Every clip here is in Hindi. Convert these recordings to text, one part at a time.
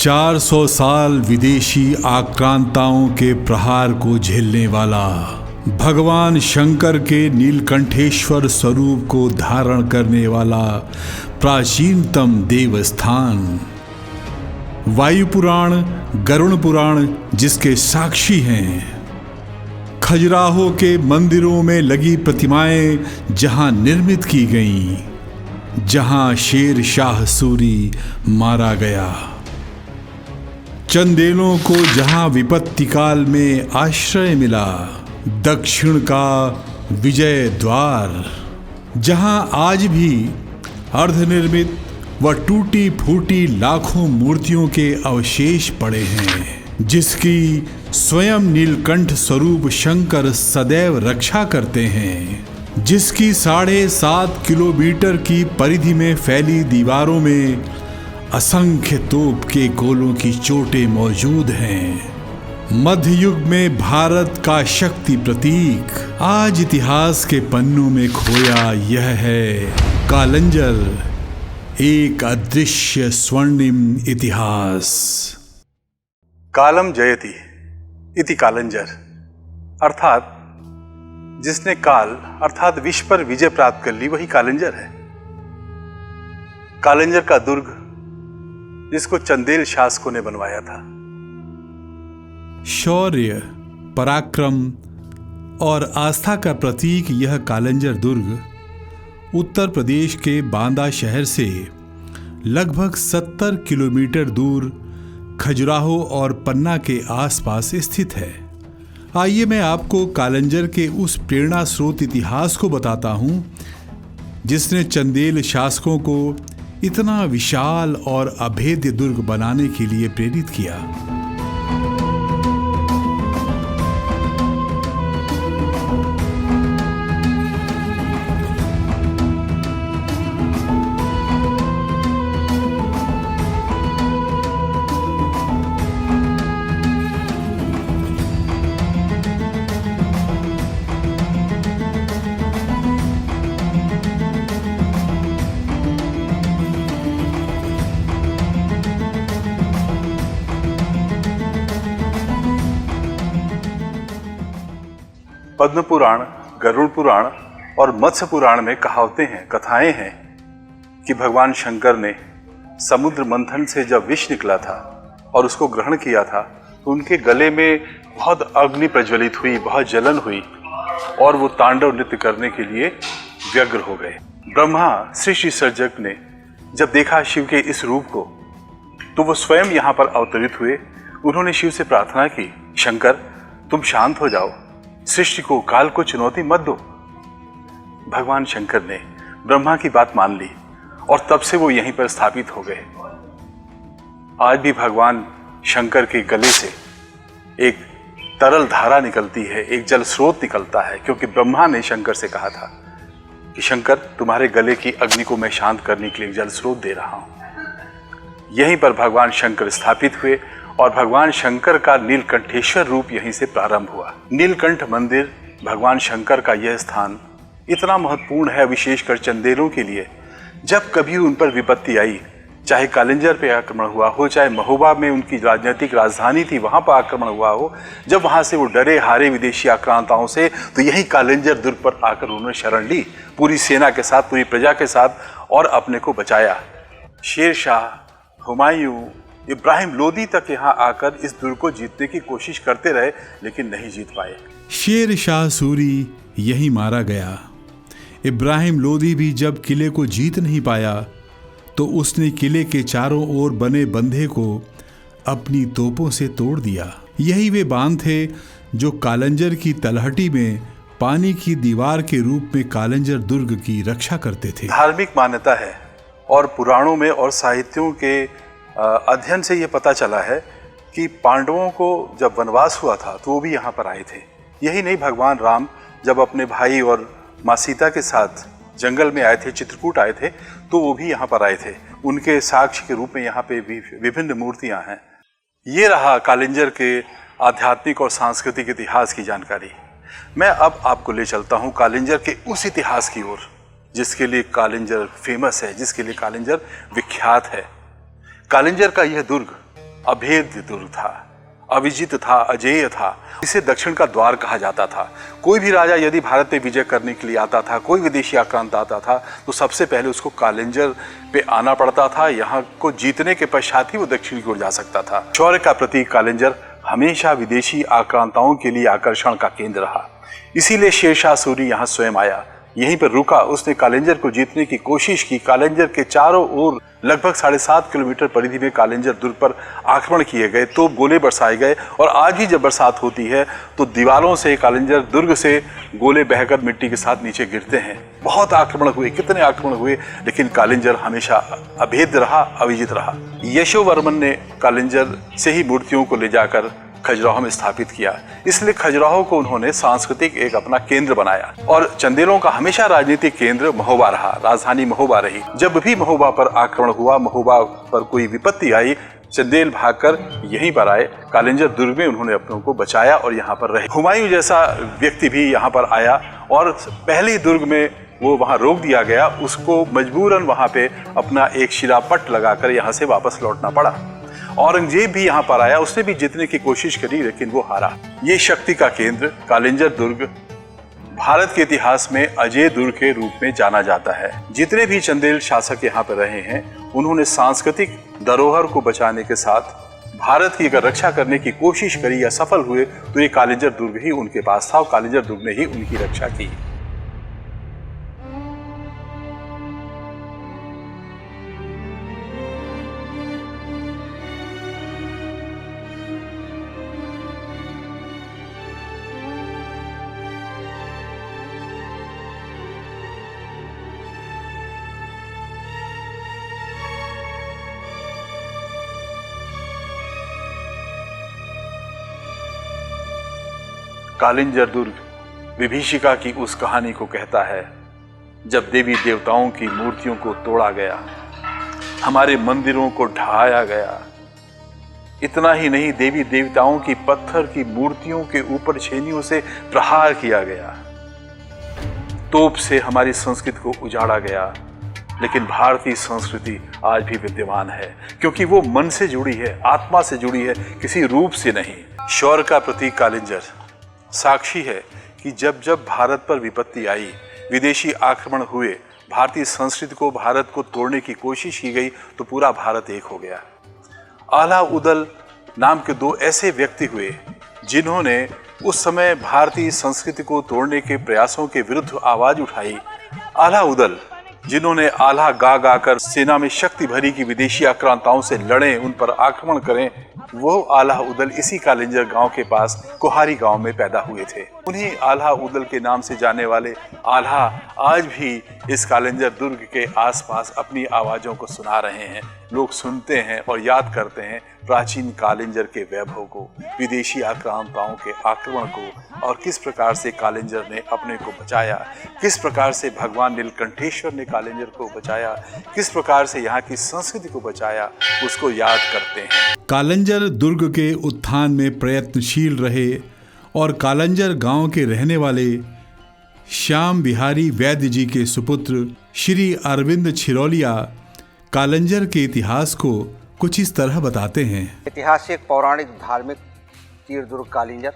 400 साल विदेशी आक्रांताओं के प्रहार को झेलने वाला भगवान शंकर के नीलकंठेश्वर स्वरूप को धारण करने वाला प्राचीनतम देवस्थान वायु पुराण, गरुड़ पुराण जिसके साक्षी हैं। खजुराहो के मंदिरों में लगी प्रतिमाएं जहां निर्मित की गईं, जहां शेर शाह सूरी मारा गया। चंदेलों को जहां विपत्ति काल में आश्रय मिला। दक्षिण का विजय द्वार जहां आज भी अर्धनिर्मित व टूटी फूटी लाखों मूर्तियों के अवशेष पड़े हैं, जिसकी स्वयं नीलकंठ स्वरूप शंकर सदैव रक्षा करते हैं। जिसकी 7.5 किलोमीटर की परिधि में फैली दीवारों में असंख्य तोप के गोलों की चोटें मौजूद हैं। मध्य युग में भारत का शक्ति प्रतीक आज इतिहास के पन्नों में खोया यह है कालंजर, एक अदृश्य स्वर्णिम इतिहास। कालम जयति इति कालंजर, अर्थात जिसने काल अर्थात विश्व पर विजय प्राप्त कर ली वही कालंजर है। कालंजर का दुर्ग जिसको चंदेल शासकों ने बनवाया था। शौर्य, पराक्रम और आस्था का प्रतीक यह कालंजर दुर्ग उत्तर प्रदेश के बांदा शहर से लगभग 70 किलोमीटर दूर खजुराहो और पन्ना के आसपास स्थित है। आइए मैं आपको कालंजर के उस प्रेरणा स्रोत इतिहास को बताता हूं जिसने चंदेल शासकों को इतना विशाल और अभेद्य दुर्ग बनाने के लिए प्रेरित किया। पद्म पुराण, गरुड़ पुराण और मत्स्य पुराण में कथाएं हैं कि भगवान शंकर ने समुद्र मंथन से जब विष निकला था और उसको ग्रहण किया था तो उनके गले में बहुत अग्नि प्रज्वलित हुई, बहुत जलन हुई और वो तांडव नृत्य करने के लिए व्यग्र हो गए। ब्रह्मा सृष्टि सर्जक ने जब देखा शिव के इस रूप को तो वो स्वयं यहाँ पर अवतरित हुए। उन्होंने शिव से प्रार्थना की, शंकर तुम शांत हो जाओ, सृष्टि को, काल को चुनौती मत दो। भगवान शंकर ने ब्रह्मा की बात मान ली और तब से वो यहीं पर स्थापित हो गए। आज भी भगवान शंकर के गले से एक तरल धारा निकलती है, एक जल स्रोत निकलता है, क्योंकि ब्रह्मा ने शंकर से कहा था कि शंकर तुम्हारे गले की अग्नि को मैं शांत करने के लिए एक जल स्रोत दे रहा हूं। यहीं पर भगवान शंकर स्थापित हुए और भगवान शंकर का नीलकंठेश्वर रूप यहीं से प्रारंभ हुआ। नीलकंठ मंदिर, भगवान शंकर का यह स्थान इतना महत्वपूर्ण है, विशेषकर चंदेलों के लिए। जब कभी उन पर विपत्ति आई, चाहे कालंजर पे आक्रमण हुआ हो, चाहे महोबा में उनकी राजनीतिक राजधानी थी वहां पर आक्रमण हुआ हो, जब वहां से वो डरे हारे विदेशी आक्रांताओं से, तो यही कालंजर दुर्ग पर आकर उन्होंने शरण ली, पूरी सेना के साथ, पूरी प्रजा के साथ, और अपने को बचाया। शेर शाह, हुमायूं, इब्राहिम लोदी तक यहाँ आकर इस दुर्ग को जीतने की कोशिश करते रहे, लेकिन नहीं जीत पाए। शेर शाह सूरी यहीं मारा गया। इब्राहिम लोदी भी जब किले को जीत नहीं पाया तो उसने किले के चारों ओर बने बंधे को अपनी तोपों से तोड़ दिया। यही वे बांध थे जो कालंजर की तलहटी में पानी की दीवार के रूप में कालंजर दुर्ग की रक्षा करते थे। धार्मिक मान्यता है और पुराणों में और साहित्यों के अध्ययन से ये पता चला है कि पांडवों को जब वनवास हुआ था तो वो भी यहाँ पर आए थे। यही नहीं, भगवान राम जब अपने भाई और माँ सीता के साथ जंगल में आए थे, चित्रकूट आए थे, तो वो भी यहाँ पर आए थे। उनके साक्ष्य के रूप में यहाँ पे भी विभिन्न मूर्तियाँ हैं। ये रहा कालंजर के आध्यात्मिक और सांस्कृतिक इतिहास की जानकारी। मैं अब आपको ले चलता हूँ कालंजर के उस इतिहास की ओर जिसके लिए कालंजर फेमस है, जिसके लिए कालंजर विख्यात है। कालंजर का यह दुर्ग अभेद्य दुर्ग था, अविजित था, अजेय था। इसे दक्षिण का द्वार कहा जाता था। कोई भी राजा यदि भारत पे विजय करने के लिए आता था, कोई विदेशी आक्रांत आता था, तो सबसे पहले उसको कालिंजर पे आना पड़ता था। यहाँ को जीतने के पश्चात ही वो दक्षिण की ओर जा सकता था। शौर्य का प्रतीक कालिंजर हमेशा विदेशी आक्रांताओं के लिए आकर्षण का केंद्र रहा। इसीलिए शेरशाह सूरी यहाँ स्वयं आया, यहीं पर रुका, उसने कालिंजर को जीतने की कोशिश की। कालिंजर के चारों ओर लगभग 7.5 किलोमीटर परिधि में कालिंजर दुर्ग पर आक्रमण किए गए, तो गोले बरसाए गए। और आज भी जब बरसात होती है तो दीवारों से, कालिंजर दुर्ग से गोले बहकर मिट्टी के साथ नीचे गिरते हैं। बहुत आक्रमण हुए, कितने आक्रमण हुए, लेकिन कालिंजर हमेशा अभेद्य रहा, अविजित रहा। यशोवर्मन ने कालिंजर से ही मूर्तियों को ले जाकर खजुराहो में स्थापित किया। इसलिए खजुराहो को उन्होंने सांस्कृतिक एक अपना केंद्र बनाया। और चंदेलों का हमेशा राजनीतिक केंद्र महोबा रहा, राजधानी महोबा रही। जब भी महोबा पर आक्रमण हुआ, महोबा पर कोई विपत्ति आई, चंदेल भागकर यहीं पर आए। कालिंजर दुर्ग में उन्होंने अपनों को बचाया और यहाँ पर रहे। हुमायूं जैसा व्यक्ति भी यहाँ पर आया और पहले दुर्ग में वो वहाँ रोक दिया गया, उसको मजबूरन वहाँ पे अपना एक शिलापट लगाकर यहाँ से वापस लौटना पड़ा। औरंगजेब भी यहाँ पर आया, उसने भी जीतने की कोशिश करी, लेकिन वो हारा। ये शक्ति का केंद्र कालिंजर दुर्ग भारत के इतिहास में अजेय दुर्ग के रूप में जाना जाता है। जितने भी चंदेल शासक यहाँ पर रहे हैं, उन्होंने सांस्कृतिक धरोहर को बचाने के साथ भारत की अगर रक्षा करने की कोशिश करी या सफल हुए, तो ये कालिंजर दुर्ग ही उनके पास था और कालिंजर दुर्ग ने ही उनकी रक्षा की। कालिंजर दुर्ग विभीषिका की उस कहानी को कहता है जब देवी देवताओं की मूर्तियों को तोड़ा गया, हमारे मंदिरों को ढहाया गया। इतना ही नहीं, देवी देवताओं की पत्थर की मूर्तियों के ऊपर छेनियों से प्रहार किया गया, तोप से हमारी संस्कृति को उजाड़ा गया। लेकिन भारतीय संस्कृति आज भी विद्यमान है, क्योंकि वो मन से जुड़ी है, आत्मा से जुड़ी है, किसी रूप से नहीं। शौर्य का प्रतीक कालिंजर साक्षी है कि जब जब भारत पर विपत्ति आई, विदेशी आक्रमण हुए, भारतीय संस्कृति को, भारत को तोड़ने की कोशिश की गई, तो पूरा भारत एक हो गया। आला उदल नाम के दो ऐसे व्यक्ति हुए जिन्होंने उस समय भारतीय संस्कृति को तोड़ने के प्रयासों के विरुद्ध आवाज उठाई। आला उदल जिन्होंने आला गा गा कर सेना में शक्ति भरी कि विदेशी आक्रांताओं से लड़ें, उन पर आक्रमण करें, वो आला उदल इसी कालिंजर गांव के पास कोहारी गांव में पैदा हुए थे। उन्हीं आला उदल के नाम से जाने वाले आल्हा आज भी इस कालिंजर दुर्ग के आसपास अपनी आवाज़ों को सुना रहे हैं। लोग सुनते हैं और याद करते हैं प्राचीन कालिंजर के वैभव को, विदेशी आक्रांताओं के आक्रमण को, और किस प्रकार से कालिंजर ने अपने को बचाया, किस प्रकार से भगवान नीलकंठेश्वर ने कालिंजर को बचाया, किस प्रकार से यहाँ की संस्कृति को बचाया, उसको याद करते हैं। कालिंजर दुर्ग के उत्थान में प्रयत्नशील रहे और कालिंजर गांव के रहने वाले श्याम बिहारी वैद्य जी के सुपुत्र श्री अरविंद छिरोलिया कालिंजर के इतिहास को कुछ इस तरह बताते हैं। ऐतिहासिक, पौराणिक, धार्मिक तीर दुर्ग कालिंजर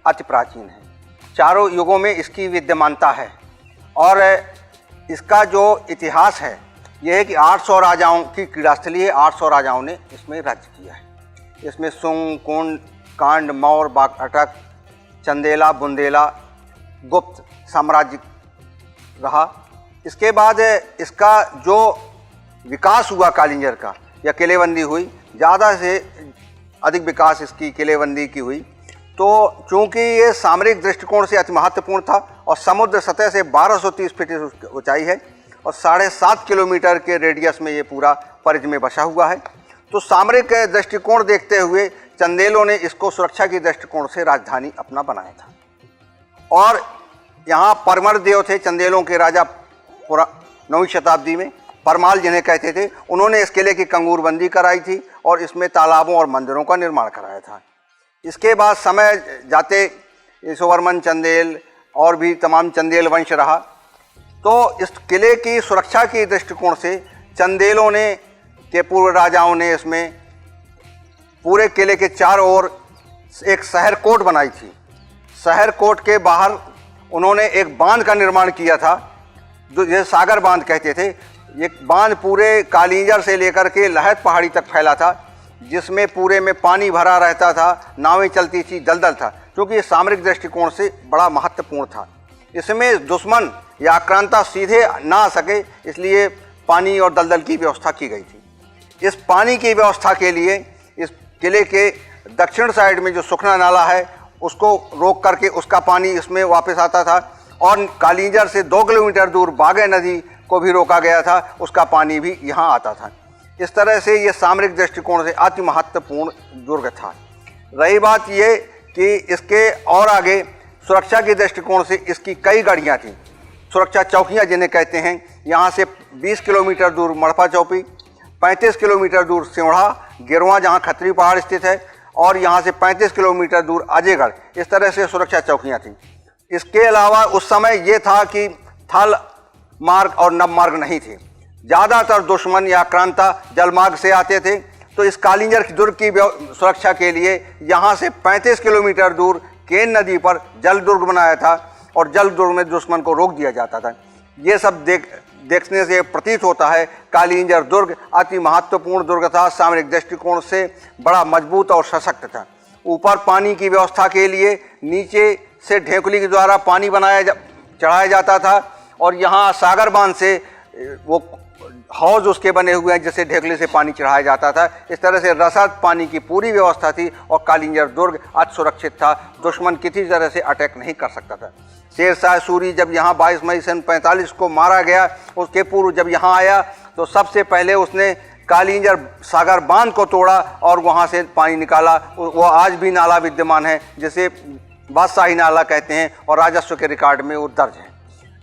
अति प्राचीन है। चारों युगों में इसकी विद्यमानता है और इसका जो इतिहास है यह है कि 800 राजाओं की क्रीड़ास्थली है। 800 राजाओं ने इसमें राज्य किया है। इसमें सुंग, कुंड, कांड, मौर्य, बागअटक, चंदेला, बुंदेला, गुप्त साम्राज्य रहा। इसके बाद इसका जो विकास हुआ कालिंजर का, या किलेबंदी हुई, ज़्यादा से अधिक विकास इसकी किलेबंदी की हुई। तो चूँकि ये सामरिक दृष्टिकोण से अति महत्वपूर्ण था और समुद्र सतह से 1230 फीट ऊंचाई है और 7.5 किलोमीटर के रेडियस में ये पूरा परिधि में बसा हुआ है, तो सामरिक दृष्टिकोण देखते हुए चंदेलों ने इसको सुरक्षा की दृष्टिकोण से राजधानी अपना बनाया था। और यहाँ परमर देव थे चंदेलों के राजा 9वीं शताब्दी में, परमाल जिन्हें कहते थे, उन्होंने इस किले की कंगूरबंदी कराई थी और इसमें तालाबों और मंदिरों का निर्माण कराया था। इसके बाद समय जाते यशोवर्मन चंदेल और भी तमाम चंदेल वंश रहा। तो इस किले की सुरक्षा की दृष्टिकोण से चंदेलों ने के पूर्व राजाओं ने इसमें पूरे किले के चारों ओर एक शहर कोट बनाई थी। शहर कोट के बाहर उन्होंने एक बांध का निर्माण किया था, जो ये सागर बांध कहते थे। ये बांध पूरे कालिंजर से लेकर के लहत पहाड़ी तक फैला था, जिसमें पूरे में पानी भरा रहता था, नावें चलती थी, दलदल था, क्योंकि ये सामरिक दृष्टिकोण से बड़ा महत्वपूर्ण था। इसमें दुश्मन या आक्रांता सीधे ना आ सके, इसलिए पानी और दलदल की व्यवस्था की गई थी। इस पानी की व्यवस्था के लिए इस किले के दक्षिण साइड में जो सुखना नाला है उसको रोक करके उसका पानी इसमें वापस आता था, और कालिंजर से 2 किलोमीटर दूर बागे नदी को भी रोका गया था, उसका पानी भी यहाँ आता था। इस तरह से ये सामरिक दृष्टिकोण से अति महत्वपूर्ण दुर्ग था। रही बात ये कि इसके और आगे सुरक्षा के दृष्टिकोण से इसकी कई गढ़ियाँ थीं, सुरक्षा चौकियाँ जिन्हें कहते हैं। यहाँ से 20 किलोमीटर दूर मड़पा चौकी, 35 किलोमीटर दूर सिवड़ा गिरवा जहाँ खत्री पहाड़ स्थित है, और यहाँ से 35 किलोमीटर दूर अजयगढ़। इस तरह से सुरक्षा चौकियाँ थीं। इसके अलावा उस समय ये था कि थल मार्ग और नभ मार्ग नहीं थे। ज़्यादातर दुश्मन या आक्रांता जलमार्ग से आते थे, तो इस कालिंजर दुर्ग की सुरक्षा के लिए यहाँ से 35 किलोमीटर दूर केन नदी पर जल दुर्ग बनाया था, और जल दुर्ग में दुश्मन को रोक दिया जाता था। ये सब देखने से प्रतीत होता है कालिंजर दुर्ग अति महत्वपूर्ण दुर्ग था, सामरिक दृष्टिकोण से बड़ा मजबूत और सशक्त था। ऊपर पानी की व्यवस्था के लिए नीचे से ढेकुली के द्वारा पानी चढ़ाया जाता था, और यहाँ सागर बांध से वो हौज उसके बने हुए हैं जिससे ढेकुली से पानी चढ़ाया जाता था। इस तरह से रसद पानी की पूरी व्यवस्था थी, और कालिंजर दुर्ग अति सुरक्षित था, दुश्मन किसी तरह से अटैक नहीं कर सकता था। शेरशाह सूरी जब यहाँ 22 मई सन 45 को मारा गया, उसके पूर्व जब यहाँ आया तो सबसे पहले उसने कालिंजर सागर बांध को तोड़ा और वहाँ से पानी निकाला। वो आज भी नाला विद्यमान है, जिसे बादशाही नाला कहते हैं, और राजस्व के रिकॉर्ड में वो दर्ज है।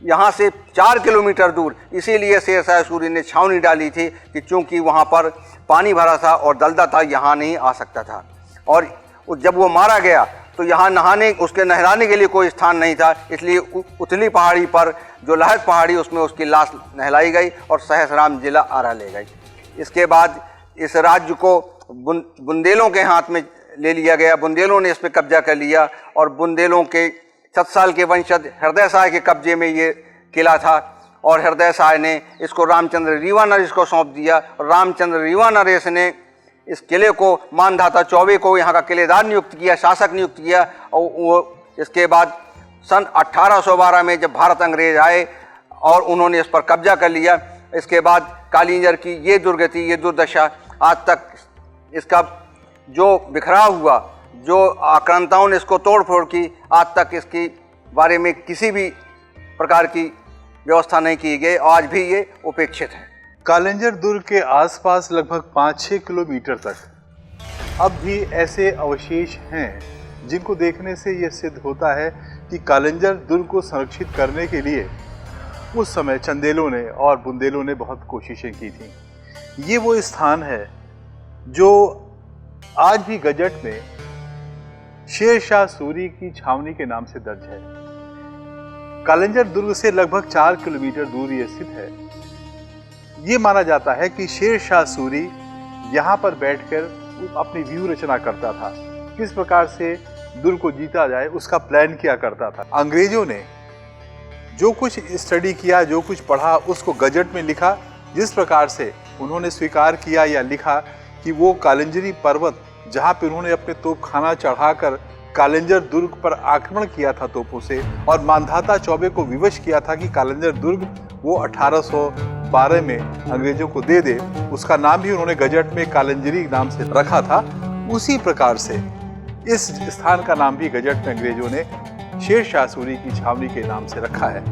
यहाँ से 4 किलोमीटर दूर इसीलिए शेरशाह सूरी ने छावनी डाली थी कि चूँकि वहाँ पर पानी भरा था और दलदल था, यहाँ नहीं आ सकता था। और जब वो मारा गया तो यहाँ नहलाने के लिए कोई स्थान नहीं था, इसलिए उथली पहाड़ी पर जो लहत पहाड़ी उसमें उसकी लाश नहलाई गई और सहसराम जिला आरा ले गई। इसके बाद इस राज्य को बुंदेलों के हाथ में ले लिया गया। बुंदेलों ने इस पर कब्जा कर लिया, और बुंदेलों के छत्साल के वंशज हृदय शाह के कब्जे में ये किला था, और हृदय शाह ने इसको रामचंद्र रीवा नरेश को सौंप दिया। और रामचंद्र रीवा नरेश ने इस किले को मानधाता चौबे को यहाँ का किलेदार नियुक्त किया, शासक नियुक्त किया। और वो इसके बाद सन 1812 में जब भारत अंग्रेज आए और उन्होंने इस पर कब्जा कर लिया, इसके बाद कालिंजर की ये दुर्गति, ये दुर्दशा आज तक, इसका जो बिखराव हुआ, जो आक्रांताओं ने इसको तोड़ फोड़ की, आज तक इसकी बारे में किसी भी प्रकार की व्यवस्था नहीं की गई। आज भी ये उपेक्षित है। कालिंजर दुर्ग के आसपास लगभग 5-6 किलोमीटर तक अब भी ऐसे अवशेष हैं जिनको देखने से ये सिद्ध होता है कि कालिंजर दुर्ग को संरक्षित करने के लिए उस समय चंदेलों ने और बुंदेलों ने बहुत कोशिशें की थी। ये वो स्थान है जो आज भी गजट में शेरशाह सूरी की छावनी के नाम से दर्ज है। कालिंजर दुर्ग से लगभग 4 किलोमीटर दूर ये स्थित है। ये माना जाता है कि शेरशाह सूरी यहाँ पर बैठकर अपनी व्यू रचना करता था, किस प्रकार से दुर्ग को जीता जाए उसका प्लान किया करता था। अंग्रेजों ने जो कुछ स्टडी किया, जो कुछ पढ़ा, उसको गजट में लिखा। जिस प्रकार से उन्होंने स्वीकार किया या लिखा कि वो कालिंजरी पर्वत जहाँ पे उन्होंने अपने तोपखाना चढ़ाकर कालिंजर दुर्ग पर आक्रमण किया था तोपों से, और मानधाता चौबे को विवश किया था कि कालिंजर दुर्ग वो 1812 में अंग्रेजों को दे दे, उसका नाम भी उन्होंने गजट में कालिंजरी नाम से रखा था। उसी प्रकार से इस स्थान का नाम भी गजट में अंग्रेजों ने शेरशाह सूरी की छावनी के नाम से रखा है।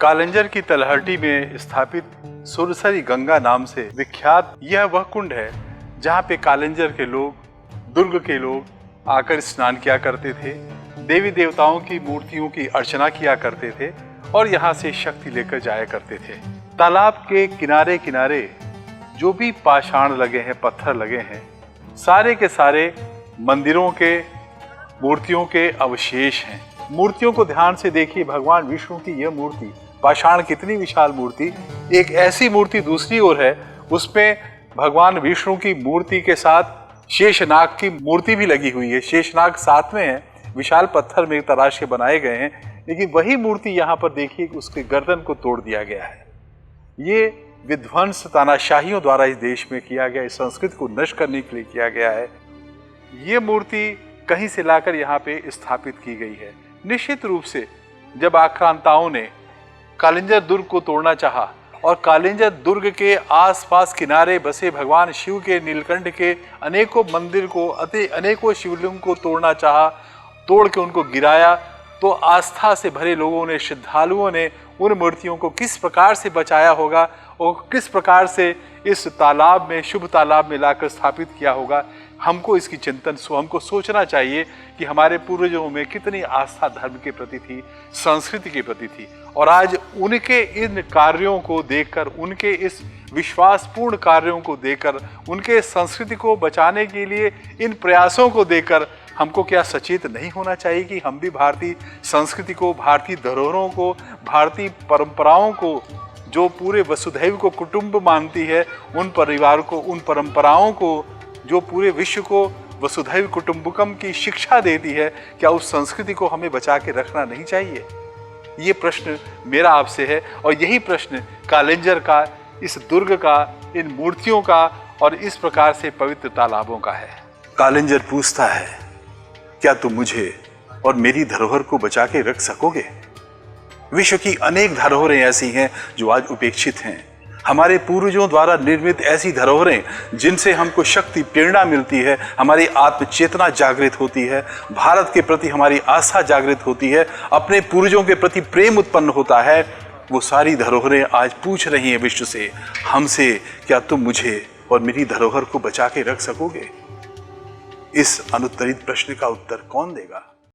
कालिंजर की तलहटी में स्थापित सुरसरी गंगा नाम से विख्यात यह वह कुंड है जहाँ पे कालिंजर के लोग, दुर्ग के लोग आकर स्नान किया करते थे, देवी देवताओं की मूर्तियों की अर्चना किया करते थे और यहाँ से शक्ति लेकर जाया करते थे। तालाब के किनारे किनारे जो भी पाषाण लगे हैं, पत्थर लगे हैं, सारे के सारे मंदिरों के, मूर्तियों के अवशेष हैं। मूर्तियों को ध्यान से देखिए। भगवान विष्णु की यह मूर्ति पाषाण कितनी विशाल मूर्ति। एक ऐसी मूर्ति दूसरी ओर है, उसमें भगवान विष्णु की मूर्ति के साथ शेषनाग की मूर्ति भी लगी हुई है। शेषनाग साथ में है, विशाल पत्थर में तराश के बनाए गए हैं, लेकिन वही मूर्ति यहाँ पर देखिए उसके गर्दन को तोड़ दिया गया है। ये विध्वंस तानाशाहियों द्वारा इस देश में किया गया, इस संस्कृति को नष्ट करने के लिए किया गया है। ये मूर्ति कहीं से लाकर यहाँ पे स्थापित की गई है। निश्चित रूप से जब आक्रांताओं ने कालिंजर दुर्ग को तोड़ना चाहा और कालिंजर दुर्ग के आसपास किनारे बसे भगवान शिव के नीलकंठ के अनेकों मंदिर को, अनेकों शिवलिंग को तोड़ना चाहा, तोड़ के उनको गिराया, तो आस्था से भरे लोगों ने, श्रद्धालुओं ने उन मूर्तियों को किस प्रकार से बचाया होगा और किस प्रकार से इस तालाब में, शुभ तालाब में लाकर स्थापित किया होगा। हमको इसकी चिंतन, हमको सोचना चाहिए कि हमारे पूर्वजों में कितनी आस्था धर्म के प्रति थी, संस्कृति के प्रति थी, और आज उनके इन कार्यों को देखकर, उनके इस विश्वासपूर्ण कार्यों को देखकर, उनके संस्कृति को बचाने के लिए इन प्रयासों को देखकर हमको क्या सचेत नहीं होना चाहिए कि हम भी भारतीय संस्कृति को, भारतीय धरोहरों को, भारतीय परंपराओं को, जो पूरे वसुधैव को कुटुंब मानती है, उन परिवार को, उन परंपराओं को, जो पूरे विश्व को वसुधैव कुटुंबकम की शिक्षा देती है, क्या उस संस्कृति को हमें बचा के रखना नहीं चाहिए? ये प्रश्न मेरा आपसे है, और यही प्रश्न कालिंजर का, इस दुर्ग का, इन मूर्तियों का और इस प्रकार से पवित्र तालाबों का है। कालिंजर पूछता है, क्या तुम मुझे और मेरी धरोहर को बचा के रख सकोगे? विश्व की अनेक धरोहरें ऐसी हैं जो आज उपेक्षित हैं। हमारे पूर्वजों द्वारा निर्मित ऐसी धरोहरें जिनसे हमको शक्ति, प्रेरणा मिलती है, हमारी आत्मचेतना जागृत होती है, भारत के प्रति हमारी आस्था जागृत होती है, अपने पूर्वजों के प्रति प्रेम उत्पन्न होता है, वो सारी धरोहरें आज पूछ रही हैं विश्व से, हमसे, क्या तुम मुझे और मेरी धरोहर को बचा के रख सकोगे? इस अनुत्तरित प्रश्न का उत्तर कौन देगा?